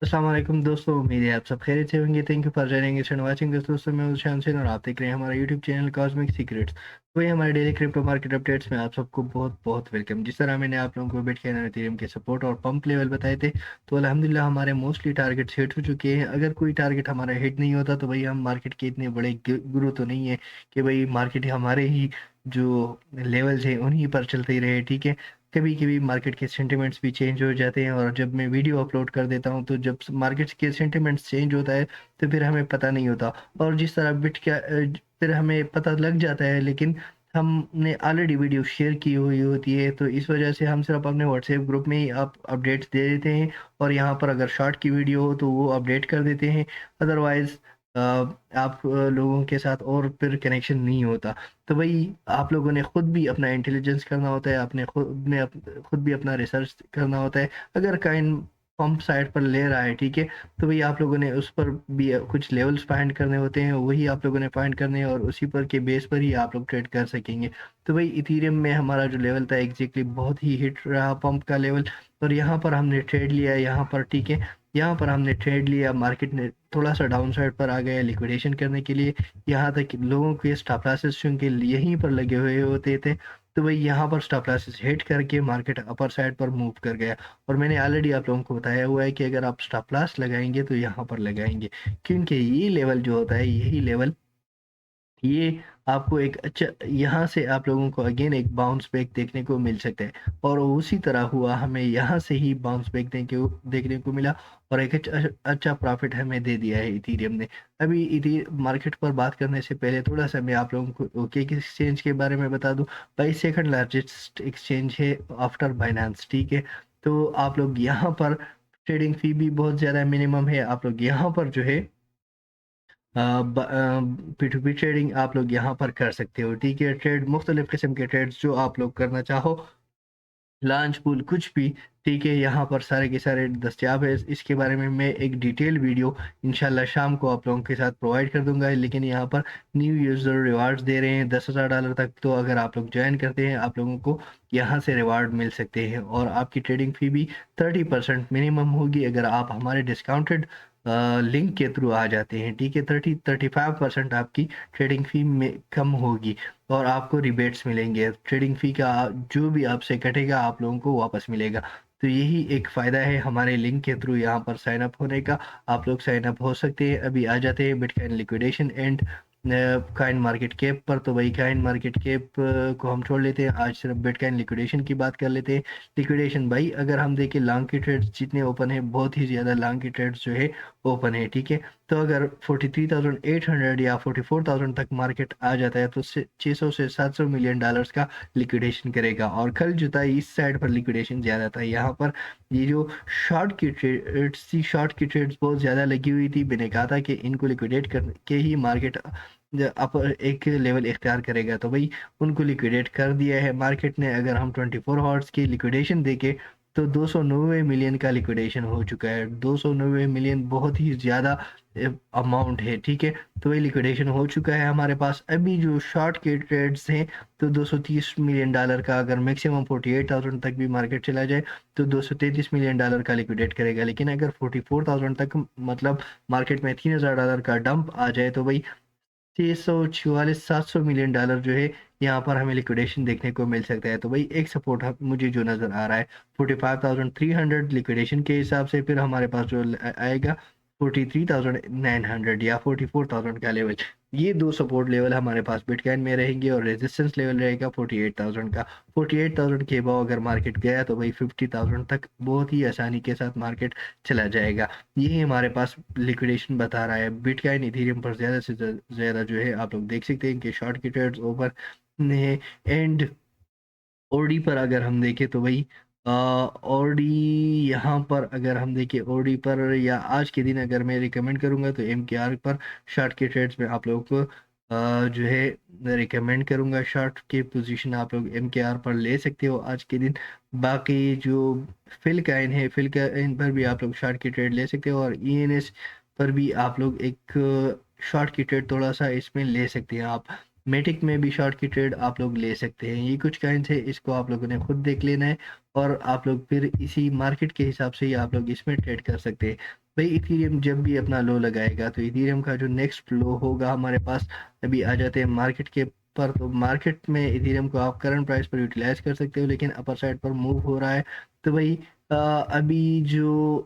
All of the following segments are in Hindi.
अस्सलाम वालेकुम दोस्तों, उम्मीद है आप सब खैरियत से होंगे। Thank you for joining and watching दोस्तों, मैं हूं शामसिन और आप देख रहे हैं हमारा यूट्यूब चैनल कॉस्मिक सीक्रेट्स। वही हमारे डेली क्रिप्टो मार्केट अपडेट्स में आप सबको बहुत बहुत वेलकम। जिस तरह मैंने आप लोगों को बिटकॉइन और इथेरियम के सपोर्ट और पंप लेवल बताए थे, तो अल्हम्दुलिल्लाह हमारे मोस्टली टारगेट्स हिट हो चुके हैं। अगर कोई टारगेट हमारा हिट नहीं होता तो भाई हम मार्केट के इतने बड़े गुरु तो नहीं है कि भाई मार्केट हमारे ही जो लेवल्स हैं उन्हीं पर चलते ही रहे, ठीक है। कभी-कभी मार्केट के सेंटिमेंट्स भी चेंज हो जाते हैं और जब मैं वीडियो अपलोड कर देता हूँ, तो जब मार्केट्स के सेंटिमेंट्स चेंज होता है, तो फिर हमें पता नहीं होता। और जिस तरह फिर हमें पता लग जाता है, लेकिन हमने ऑलरेडी वीडियो शेयर की हुई होती है, तो इस वजह से हम सिर्फ अपने व्हाट्सएप ग्रुप में ही आप अपडेट्स दे देते हैं और यहाँ पर अगर शॉर्ट की वीडियो हो, तो वो अपडेट कर देते हैं। अदरवाइज़ आप लोगों के साथ और फिर कनेक्शन नहीं होता। तो वही आप लोगों ने खुद भी अपना इंटेलिजेंस करना होता है, आपने खुद भी अपना रिसर्च करना होता है। अगर काइन पंप साइड पर ले रहा है, ठीक है, तो वही आप लोगों ने उस पर भी कुछ लेवल्स फाइंड करने होते हैं, वही आप लोगों ने फाइंड करने हैं और उसी पर के बेस पर ही आप लोग ट्रेड कर सकेंगे। तो वही इथेरियम में हमारा जो लेवल था एग्जैक्टली बहुत ही हिट रहा पंप का लेवल, और यहाँ पर हमने ट्रेड लिया है यहाँ पर, ठीक है। यहाँ पर हमने ट्रेड लिया, मार्केट ने थोड़ा सा डाउन साइड पर आ गया लिक्विडेशन करने के लिए। यहाँ तक कि लोगों के स्टॉप लॉसेस चूंकि यहीं पर लगे हुए होते थे, तो वही यहाँ पर स्टॉप लॉसेस हिट करके मार्केट अपर साइड पर मूव कर गया। और मैंने ऑलरेडी आप लोगों को बताया हुआ है कि अगर आप स्टॉप लॉस लगाएंगे तो यहाँ पर लगाएंगे, क्योंकि ये लेवल जो होता है, यही लेवल, ये आपको एक अच्छा, यहाँ से आप लोगों को अगेन एक बाउंस बैक देखने को मिल सकता है। और उसी तरह हुआ, हमें यहाँ से ही बाउंस बैक देखने को मिला और एक अच्छा प्रॉफिट हमें दे दिया है इथेरियम ने। अभी इथी मार्केट पर बात करने से पहले थोड़ा सा मैं आप लोगों को ओके के एक्सचेंज के बारे में बता दूं। भाई सेकंड लार्जेस्ट एक्सचेंज है आफ्टर बाइनेंस, ठीक है। तो आप लोग यहाँ पर ट्रेडिंग फी भी बहुत ज़्यादा मिनिमम है। आप लोग यहाँ पर जो है P2P ट्रेडिंग आप लोग यहाँ पर कर सकते हो, ठीक है। ट्रेड मुख्तलिफ किस्म के ट्रेड्स जो आप लोग करना चाहो, लॉन्च पूल कुछ भी, ठीक है, यहाँ पर सारे के सारे दस्तियाब है। इसके बारे में मैं एक डिटेल वीडियो इंशाल्लाह शाम को आप लोगों के साथ प्रोवाइड कर दूंगा। लेकिन यहाँ पर न्यू यूज़र रिवार्ड्स दे रहे हैं $10,000 तक, तो अगर आप लोग ज्वाइन करते हैं, आप लोगों को यहाँ से रिवार्ड मिल सकते हैं और आपकी ट्रेडिंग फी भी 30% मिनिमम होगी अगर आप हमारे डिस्काउंटेड लिंक के थ्रू आ जाते हैं, ठीक है। 35% आपकी ट्रेडिंग फी में कम होगी और आपको रिबेट्स मिलेंगे। ट्रेडिंग फी का जो भी आपसे कटेगा आप लोगों को वापस मिलेगा। तो यही एक फ़ायदा है हमारे लिंक के थ्रू यहाँ पर साइन अप होने का। आप लोग साइन अप हो सकते हैं। अभी आ जाते हैं bitcoin liquidation and coin market cap पर। तो वही काइन मार्केट कैप को हम छोड़ लेते हैं, आज सिर्फ बिटकॉइन लिक्विडेशन की बात कर लेते हैं। लिक्विडेशन भाई अगर हम देखें, लॉन्ग की ट्रेड्स जितने ओपन है, बहुत ही ज़्यादा लॉन्ग की ट्रेड्स जो है ओपन है, ठीक है। तो अगर 43,800 या 44,000 तक मार्केट आ जाता है, तो 600 से 700 मिलियन डॉलर्स का लिक्विडेशन करेगा। और कल जो था इस साइड पर लिक्विडेशन ज़्यादा था। यहाँ पर ये जो शॉर्ट की ट्रेड्स बहुत ज़्यादा लगी हुई थी। मैंने कहा था कि इनको लिक्विडेट करके ही मार्केट अपर एक लेवल इख्तियार करेगा, तो भाई उनको लिक्विडेट कर दिया है मार्केट ने। अगर हम 24 हॉर्स की लिक्विडेशन देखें, तो 290 मिलियन का लिक्विडेशन हो चुका है। 290 मिलियन बहुत ही ज़्यादा अमाउंट है, ठीक है। तो ये लिक्विडेशन हो चुका है हमारे पास। अभी जो शॉर्ट के ट्रेड्स हैं, तो 230 मिलियन डॉलर का, अगर मैक्सिमम 48,000 तक भी मार्केट चला जाए, तो 233 मिलियन डॉलर का लिक्विडेट करेगा। लेकिन अगर 44,000 तक मतलब मार्केट में $3,000 का डंप आ जाए, तो भाई 644 700 मिलियन डॉलर जो है यहाँ पर हमें लिक्विडेशन देखने को मिल सकता है। तो भाई एक सपोर्ट मुझे जो नज़र आ रहा है 45,300 लिक्विडेशन के हिसाब से, फिर हमारे पास जो आएगा 43,900 या 44,000 का लेवल। ये दो सपोर्ट लेवल हमारे पास बिटकॉइन में रहेंगे और रेजिस्टेंस लेवल रहेगा 48,000 का। 48,000 के अबव अगर मार्केट गया, तो भाई 50,000 तक बहुत ही आसानी के साथ मार्केट चला जाएगा। यही हमारे पास लिक्विडेशन बता रहा है। बिटकॉइन इथेरियम पर ज़्यादा से ज़्यादा जो है आप लोग देख सकते हैं कि शॉर्ट की ट्रेड्स ओवर ने। एंड ओडी पर अगर हम देखें, तो भाई ओडी, यहाँ पर अगर हम देखें ओडी पर, या आज के दिन अगर मैं रिकमेंड करूँगा, तो एम के आर पर शॉर्ट के ट्रेड्स में आप लोगों को जो है रिकमेंड करूँगा। शॉर्ट की पोजीशन आप लोग एम के आर पर ले सकते हो आज के दिन। बाकी जो फिल काइन है, फिल काइन पर भी आप लोग शॉर्ट की ट्रेड ले सकते हो और ई एन एस पर भी आप लोग एक शॉर्ट की ट्रेड थोड़ा सा इसमें ले सकते हैं। आप मेटिक में भी शॉर्ट की ट्रेड आप लोग ले सकते हैं। ये कुछ काइंस है, इसको आप लोगों ने खुद देख लेना है और आप लोग फिर इसी मार्केट के हिसाब से ही आप लोग इसमें ट्रेड कर सकते हैं। भाई इथेरियम जब भी अपना लो लगाएगा तो इथेरियम का जो नेक्स्ट लो होगा हमारे पास, अभी आ जाते हैं मार्केट के पर। तो मार्केट में इथेरियम को आप करंट प्राइस पर यूटिलाइज कर सकते हो, लेकिन अपर साइड पर मूव हो रहा है। तो भाई अभी जो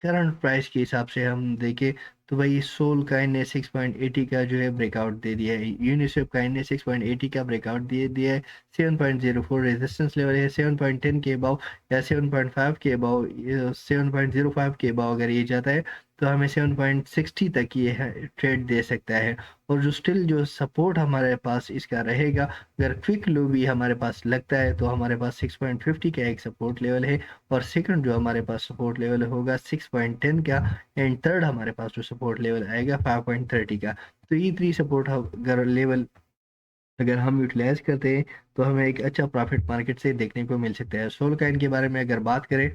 करंट प्राइस के हिसाब से हम देखें तो भाई सोल काइन ने 6.80 का जो है ब्रेकआउट दे दिया है, यूनिस्वेप काइन ने 6.80 का ब्रेकआउट दे दिया है। 7.04 रेजिस्टेंस लेवल है, 7.10 के अबाव या 7.5 के अबाव, 7.05 के अबाव अगर ये जाता है तो हमें 7.60 तक ये ट्रेड दे सकता है। और जो स्टिल जो सपोर्ट हमारे पास इसका रहेगा, अगर क्विक लो भी हमारे पास लगता है तो हमारे पास 6.50 का एक सपोर्ट लेवल है, और सेकंड जो हमारे पास सपोर्ट लेवल होगा 6.10 का, एंड थर्ड हमारे पास जो सपोर्ट लेवल आएगा 5.30 का। तो ये थ्री सपोर्ट अगर लेवल अगर हम यूटिलाइज करते हैं तो हमें एक अच्छा प्रॉफिट मार्केट से देखने को मिल सकता है। सोल काइन के बारे में अगर बात करें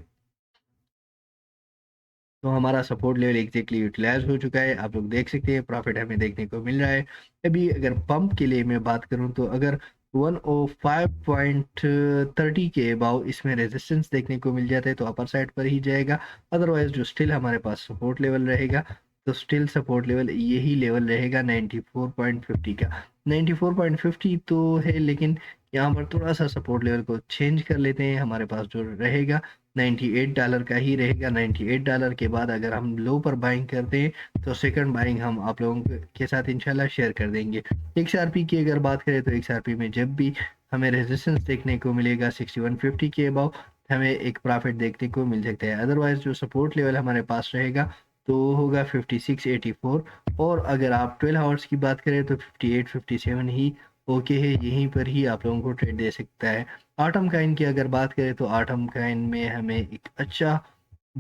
तो हमारा सपोर्ट लेवल एग्जैक्टली यूटिलाइज हो चुका है, आप लोग देख सकते हैं प्रॉफिट हमें देखने को मिल रहा है। अभी अगर पंप के लिए मैं बात करूं तो अगर 105.30 के अबाव इसमें रेजिस्टेंस देखने को मिल जाता है तो अपर साइड पर ही जाएगा। अदरवाइज जो स्टिल हमारे पास सपोर्ट लेवल रहेगा तो स्टिल सपोर्ट लेवल यही लेवल रहेगा 94.50 का। 94.50 तो है, लेकिन यहाँ पर थोड़ा सा सपोर्ट लेवल को चेंज कर लेते हैं। हमारे पास जो रहेगा $98 का ही रहेगा। $98 के बाद अगर हम लो पर बाइंग करते हैं तो सेकंड बाइंग हम आप लोगों के साथ इंशाल्लाह शेयर कर देंगे। XRP की अगर बात करें तो XRP में जब भी हमें रेजिस्टेंस देखने को मिलेगा 6150 के अबाव, हमें एक प्रॉफिट देखने को मिल सकता है। अदरवाइज जो सपोर्ट लेवल हमारे पास रहेगा तो होगा 5684। और अगर आप 12 आवर्स की बात करें तो 5857 ही ओके है, यहीं पर ही आप लोगों को ट्रेड दे सकता है। आटम काइन की अगर बात करें तो आटम काइन में हमें एक अच्छा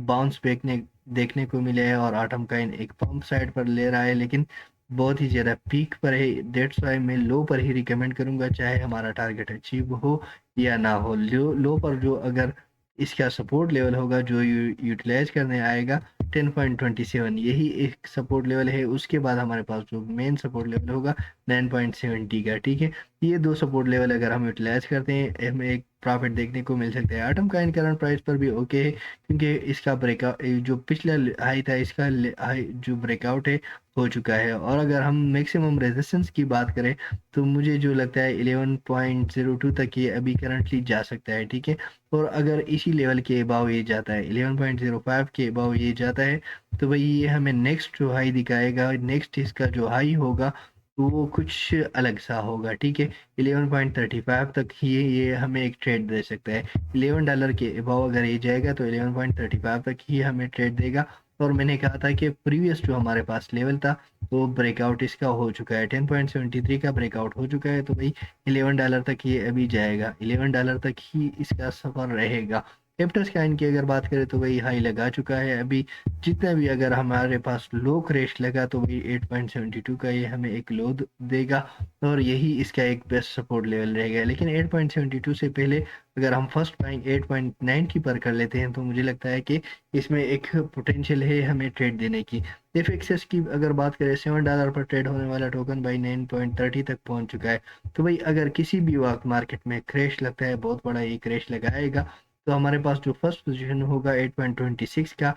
बाउंस देखने को मिले है, और आटम काइन एक पंप साइड पर ले रहा है, लेकिन बहुत ही ज़्यादा पीक पर है। डेट्स वाई मैं लो पर ही रिकमेंड करूंगा, चाहे हमारा टारगेट अचीव हो या ना हो। लो पर जो अगर इसका सपोर्ट लेवल होगा जो यूटिलाइज करने आएगा 10.27, यही एक सपोर्ट लेवल है। उसके बाद हमारे पास जो मेन सपोर्ट लेवल होगा 9.70 का, ठीक है। ये दो सपोर्ट लेवल अगर हम यूटिलाइज करते हैं हमें एक प्रॉफिट देखने को मिल सकता है। आटम काइन करंट प्राइस पर भी ओके है, क्योंकि इसका ब्रेकआउट जो पिछला हाई था इसका हाई जो ब्रेकआउट है हो चुका है। और अगर हम मैक्सिमम रेजिस्टेंस की बात करें तो मुझे जो लगता है 11.02 तक ये अभी करंटली जा सकता है, ठीक है। और अगर इसी लेवल के अबाव ये जाता है 11.05 के अबाव ये जाता है तो भाई ये हमें नेक्स्ट जो हाई दिखाएगा, नेक्स्ट इसका जो हाई होगा तो वो कुछ अलग सा होगा, ठीक है। 11.35 तक ही ये हमें एक ट्रेड दे सकता है। $11 के अबाव अगर ये जाएगा तो 11.35 तक ही हमें ट्रेड देगा। और मैंने कहा था कि प्रीवियस जो हमारे पास लेवल था वो ब्रेकआउट इसका हो चुका है, 10.73 का ब्रेकआउट हो चुका है। तो भाई $11 तक ये अभी जाएगा, $11 तक ही इसका सफर रहेगा। एप्टस काइन की अगर बात करें तो वही हाई लगा चुका है अभी। जितना भी अगर हमारे पास लो क्रैश लगा तो वही 8.72 का ये हमें एक लो देगा, और यही इसका एक बेस्ट सपोर्ट लेवल रहेगा। लेकिन 8.72 से पहले अगर हम फर्स्ट बाइंग 8.9 की पर कर लेते हैं तो मुझे लगता है कि इसमें एक पोटेंशियल है हमें ट्रेड देने की। एफएक्सएस की अगर बात करें $7 पर ट्रेड होने वाला टोकन भाई 9.30 तक पहुंच चुका है। तो भाई अगर किसी भी वक्त मार्केट में क्रैश लगता है, बहुत बड़ा ये क्रैश लगाएगा, तो हमारे पास जो फर्स्ट पोजीशन होगा 8.26 का,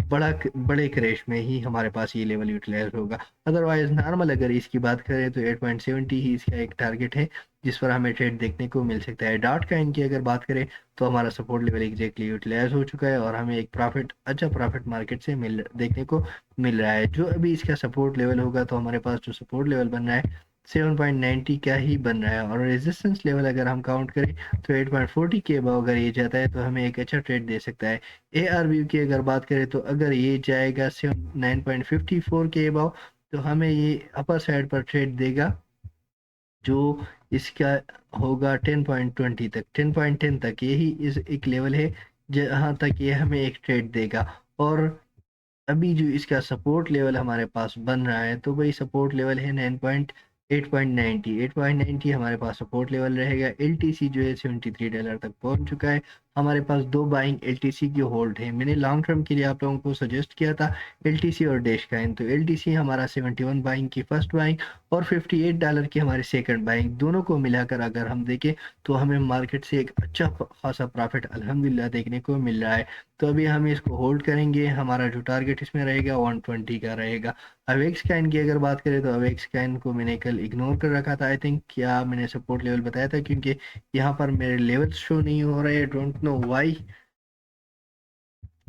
बड़े क्रैश में ही हमारे पास ये लेवल यूटिलाइज होगा। अदरवाइज नॉर्मल अगर इसकी बात करें तो 8.70 ही इसका एक टारगेट है जिस पर हमें ट्रेड देखने को मिल सकता है। डॉट काइन की अगर बात करें तो हमारा सपोर्ट लेवल एग्जैक्टली यूटिलाइज हो चुका है और हमें एक अच्छा प्रॉफिट मार्केट से देखने को मिल रहा है। जो अभी इसका सपोर्ट लेवल होगा तो हमारे पास जो सपोर्ट लेवल बन रहा है 7.90 का ही बन रहा है, और रेजिस्टेंस लेवल अगर हम काउंट करें तो 8.40 के अबाव अगर ये जाता है तो हमें एक अच्छा ट्रेड दे सकता है। ARV की अगर बात करें तो अगर ये जाएगा 9.54 के अबाव तो हमें ये अपर साइड पर ट्रेड देगा, जो इसका होगा 10.20 तक, 10.10 तक, यही इस एक लेवल है जहाँ तक ये हमें एक ट्रेड देगा। और अभी जो इसका सपोर्ट लेवल हमारे पास बन रहा है तो वही सपोर्ट लेवल है 8.90 हमारे पास सपोर्ट लेवल रहेगा। LTC जो है $73 तक पहुंच चुका है। हमारे पास 2 बाइंग एलटीसी की होल्ड है। मैंने लॉन्ग टर्म के लिए आप लोगों को सजेस्ट किया था एलटीसी और डैश काइन। तो एलटीसी हमारा 71 बाइंग की फर्स्ट बाइंग और $58 की हमारी सेकंड बाइंग, दोनों को मिलाकर अगर हम देखें तो हमें मार्केट से एक अच्छा खासा प्रॉफिट अल्हम्दुलिल्लाह देखने को मिल रहा है। तो अभी हम इसको होल्ड करेंगे। हमारा जो टारगेट इसमें रहेगा 120 का रहेगा। अवेक्स काइन की अगर बात करें तो अवेक्स काइन को मैंने कल इग्नोर कर रखा था आई थिंक, क्या मैंने सपोर्ट लेवल बताया था, क्योंकि यहाँ पर मेरे लेवल्स शो नहीं हो रहे, डोंट नो व्हाई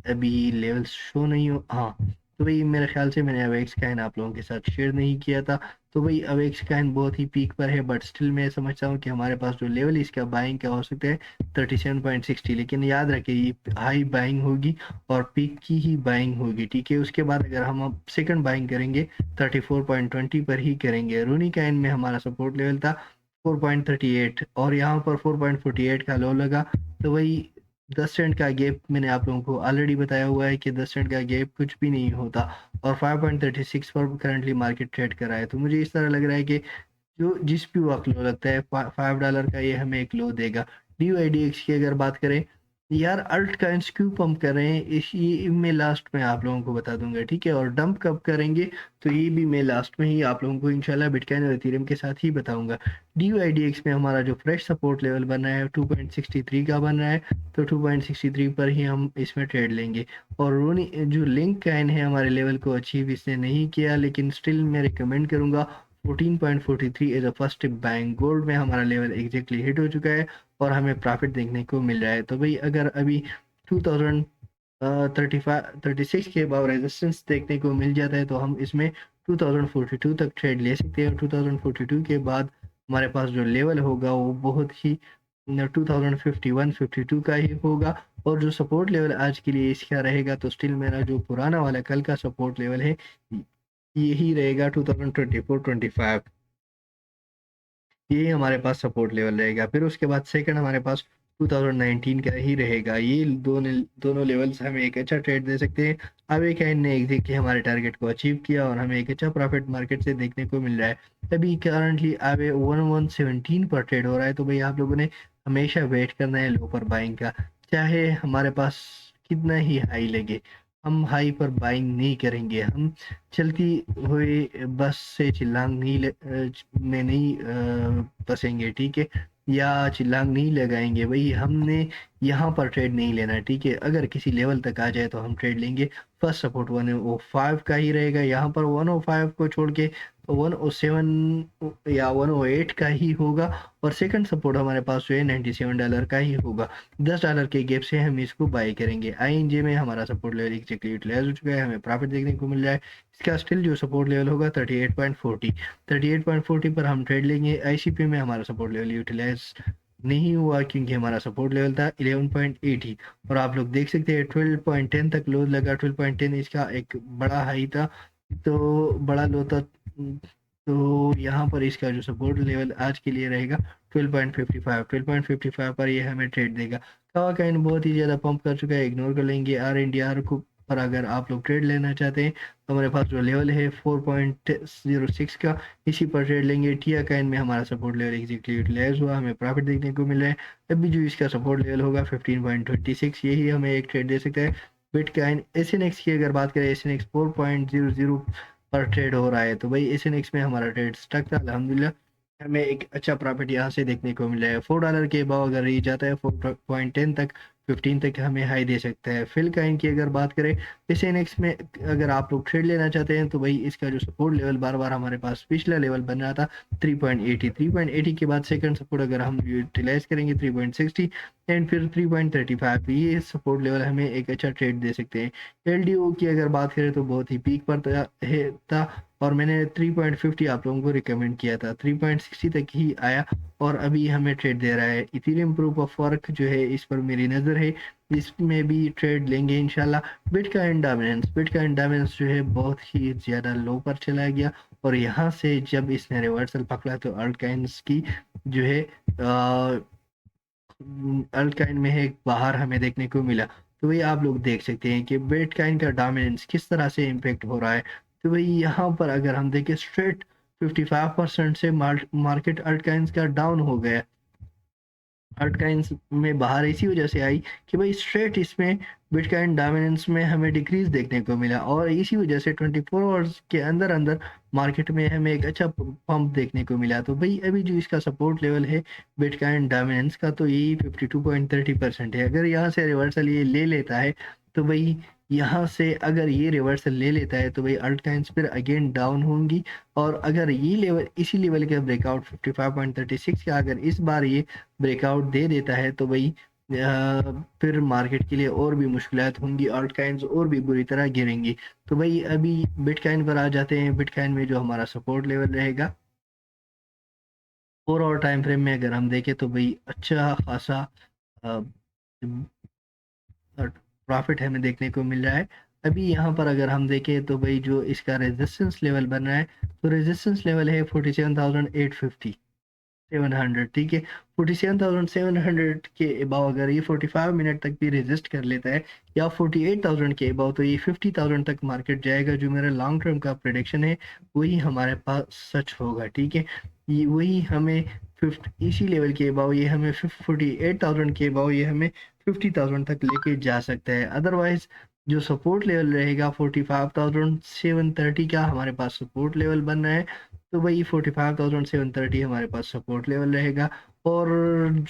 अभी लेवल्स शो नहीं हो। हाँ, तो भाई मेरे ख्याल से मैंने अवेक्स काइन आप लोगों के साथ शेयर नहीं किया था। तो भाई अवेक्स काइन बहुत ही पीक पर है, बट स्टिल मैं समझता हूँ कि हमारे पास जो लेवल इसका बाइंग का हो सकता है 37.60, लेकिन याद रखिए ये हाई बाइंग होगी और पीक की ही बाइंग होगी, ठीक है। उसके बाद अगर हम अब सेकंड बाइंग करेंगे 34.20 पर ही करेंगे। रूनी काइन में हमारा सपोर्ट लेवल था 4.38 और यहाँ पर 4.48 का लो लगा। तो वही 10 सेंट का गैप मैंने आप लोगों को ऑलरेडी बताया हुआ है कि 10 सेंट का गैप कुछ भी नहीं होता, और 5.36 पर करंटली मार्केट ट्रेड कर रहा है। तो मुझे इस तरह लग रहा है कि जो जिस भी वक्त लो लगता है $5 का ये हमें एक लो देगा। DYDX की अगर बात करें, यार अल्ट कॉइन्स क्यों पंप कर रहे हैं इस ये मैं लास्ट में आप लोगों को बता दूंगा, ठीक है। और डंप कब करेंगे तो ये भी मैं लास्ट में ही आप लोगों को इंशाल्लाह बिटकॉइन और इथेरियम के साथ ही बताऊंगा। DYDX में हमारा जो फ्रेश सपोर्ट लेवल बन रहा है 2.63 का बन रहा है, तो 2.63 पर ही हम इसमें ट्रेड लेंगे। और रोनी जो लिंक काइन है हमारे लेवल को अचीव इसने नहीं किया, लेकिन स्टिल मैं रिकमेंड करूंगा 14.43 as a first bank. Gold में हमारा लेवल एग्जैक्टली हिट हो चुका है और हमें प्रॉफिट देखने को मिल रहा है। तो भाई अगर अभी 2035-36 के बाद रेजिस्टेंस देखने को मिल जाता है तो हम इसमें 2042 तक ट्रेड ले सकते हैं। और 2042 के बाद हमारे पास जो लेवल होगा वो बहुत ही 2051-52 का ही होगा। और जो सपोर्ट लेवल आज के लिए इसका रहेगा तो स्टिल मेरा जो पुराना वाला कल का सपोर्ट लेवल है यही रहेगा 2024-25, ये हमारे पास सपोर्ट लेवल रहेगा। फिर उसके बाद सेकंड हमारे पास 2019 का ही रहेगा। ये दोनों दोनों लेवल्स हमें एक अच्छा ट्रेड दे सकते हैं। अब एक ने एग्जैक्टली हमारे टारगेट को अचीव किया और हमें एक अच्छा प्रॉफिट मार्केट से देखने को मिल रहा है। अभी करंटली आवे 1117 पर ट्रेड हो रहा है। तो भाई आप लोगों ने हमेशा वेट करना है लो पर बाइंग का, चाहे हमारे पास कितना ही हाई लगे, हम हाई पर बाइंग नहीं करेंगे। हम चलती हुई बस से चिल्लांग नहीं में नहीं बसेंगे, ठीक है, या चिल्लांग नहीं लगाएंगे। वही हमने यहाँ पर ट्रेड नहीं लेना, ठीक है। अगर किसी लेवल तक आ जाए तो हम ट्रेड लेंगे। फर्स्ट सपोर्ट 105 का ही रहेगा, यहाँ पर 105 को छोड़ के 107 या 108 का ही होगा। और सेकंड सपोर्ट हमारे पास जो है $97 का ही होगा। $10 के गैप से हम इसको बाय करेंगे। INJ में हमारा सपोर्ट लेवल एग्जैक्टली यूटिलाइज हो चुका है, हमें प्रॉफिट देखने को मिल रहा है। इसका स्टिल जो सपोर्ट लेवल होगा 38.40 पर हम ट्रेड लेंगे। ICP में हमारा सपोर्ट लेवल यूटिलाइज नहीं हुआ क्योंकि हमारा सपोर्ट लेवल था 11.80, और आप लोग देख सकते हैं 12.10 तक लो लगा। 12.10 इसका एक बड़ा हाई था, तो बड़ा लो था। तो यहाँ पर इसका जो सपोर्ट लेवल आज के लिए रहेगा 12.55 पर ये हमें ट्रेड देगा। कवा काइन बहुत ही ज़्यादा पंप कर चुका है, इग्नोर कर लेंगे। RNDR को पर अगर आप लोग ट्रेड लेना चाहते हैं तो हमारे पास जो लेवल है 4.06 का, इसी पर ट्रेड लेंगे। टिया काइन में हमारा सपोर्ट लेवल एग्जैक्टली यूटिलाइज हुआ, हमें प्रॉफिट देखने को मिल रहा है। अभी जो इसका सपोर्ट लेवल होगा 15.26, यही हमें एक ट्रेड दे सकता है। बिटकॉइन SNX की अगर बात करें, SNX 4.00 पर ट्रेड हो रहा है। तो भाई SNX में हमारा ट्रेड स्टक था, अल्हम्दुलिल्लाह हमें एक अच्छा प्रॉफिट यहाँ से देखने को मिला है। $4 के भाव अगर ये जाता है 4.10 तक 15 तक हमें हाई दे सकता है। फिल काइन की अगर बात करें, SNX में अगर आप लोग ट्रेड लेना चाहते हैं तो भाई इसका जो सपोर्ट लेवल बार बार हमारे पास पिछला लेवल बन रहा था 3.80 के बाद सेकंड सपोर्ट अगर हम यूटिलाइज करेंगे 3.60 एंड फिर 3.35, ये सपोर्ट लेवल हमें एक अच्छा ट्रेड दे सकते हैं। LDO की अगर बात करें तो बहुत ही पीक पर था और मैंने 3.50 आप लोगों को रिकमेंड किया था, 3.60 तक ही आया और अभी हमें ट्रेड दे रहा है। इथेरियम प्रूफ ऑफ वर्क जो है इस पर मेरी नज़र है, इसमें भी ट्रेड लेंगे इंशाल्लाह। बिटकॉइन डायमेंस जो है बहुत ही ज़्यादा लो पर चला गया और यहाँ से जब इसने रिवर्सल पकड़ा तो अल्टकाइंस की जो है अल्टकाइन में है बाहर हमें देखने को मिला। तो वही आप लोग देख सकते हैं कि बिटकॉइन का डोमिनेंस किस तरह से इम्पेक्ट हो रहा है। तो वही यहाँ पर अगर हम देखें स्ट्रेट 55% से मार्केट अल्टकाइंस का डाउन हो गया। अल्टकॉइन्स में बाहर इसी वजह से आई कि भाई स्ट्रेट इसमें बिटकॉइन डोमिनेंस में हमें डिक्रीज देखने को मिला और इसी वजह से 24 आवर्स के अंदर अंदर मार्केट में हमें एक अच्छा पंप देखने को मिला। तो भाई अभी जो इसका सपोर्ट लेवल है बिटकॉइन डोमिनेंस का तो यही 52.30% है। अगर यहाँ से रिवर्सल ये ले लेता है तो भाई यहाँ से अगर ये रिवर्सल ले लेता है तो भाई अल्टकॉइन्स फिर अगेन डाउन होंगी। और अगर ये लेवल इसी लेवल का ब्रेकआउट 55.36 का अगर इस बार ये ब्रेकआउट दे देता है तो भाई फिर मार्केट के लिए और भी मुश्किलात होंगी, अल्टकॉइन्स और भी बुरी तरह गिरेंगी। तो भाई अभी बिटकॉइन पर आ जाते हैं। बिटकॉइन में जो हमारा सपोर्ट लेवल रहेगा 4 आवर टाइम फ्रेम में अगर हम देखें तो भाई अच्छा खासा प्रॉफिट हमें देखने को मिल रहा है। अभी यहाँ पर अगर हम देखें तो भाई जो इसका रेजिस्टेंस लेवल बन रहा है तो रेजिस्टेंस लेवल है 47,850 700, ठीक है। 47,700 के अबाव अगर ये 45 मिनट तक भी रेजिस्ट कर लेता है या 48,000 के अबाव तो ये 50,000 तक मार्केट जाएगा। जो मेरा लॉन्ग टर्म का प्रेडिक्शन है वही हमारे पास सच होगा, ठीक है। ये वही हमें इसी लेवल के अबाव ये हमें 48,000 के अबाव ये हमें 50,000 तक लेके जा सकता है। अदरवाइज जो सपोर्ट लेवल रहेगा 45,730 का हमारे पास सपोर्ट लेवल बन रहा है। तो वही 45,730 हमारे पास सपोर्ट लेवल रहेगा। और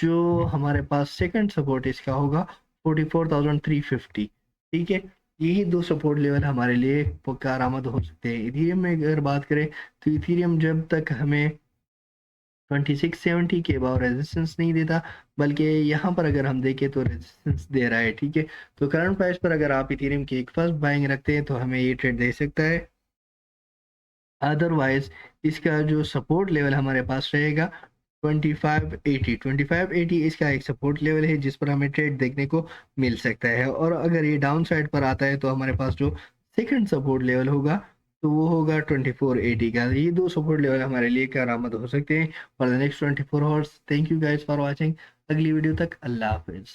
जो हमारे पास सेकंड सपोर्ट इसका होगा 44,350, ठीक है। यही दो सपोर्ट लेवल हमारे लिए कारआमद हो सकते हैं। इथीरियम में अगर बात करें तो इथीरियम जब तक हमें 2670 के अबाव रेजिस्टेंस नहीं देता, बल्कि यहाँ पर अगर हम देखें तो रेजिस्टेंस दे रहा है, ठीक है। तो करंट प्राइस पर अगर आप इथीरियम की एक फर्स्ट बाइंग रखते हैं तो हमें ये ट्रेड दे सकता है। अदरवाइज इसका जो सपोर्ट लेवल हमारे पास रहेगा 2580 इसका एक सपोर्ट लेवल है जिस पर हमें ट्रेड देखने को मिल सकता है। और अगर ये डाउन साइड पर आता है तो हमारे पास जो सेकंड सपोर्ट लेवल होगा तो वो होगा 2480 का। ये दो सपोर्ट लेवल हमारे लिए करामद हो सकते हैं for the next 24 hours. Thank you guys for watching. अगली वीडियो तक अल्लाह हाफिज।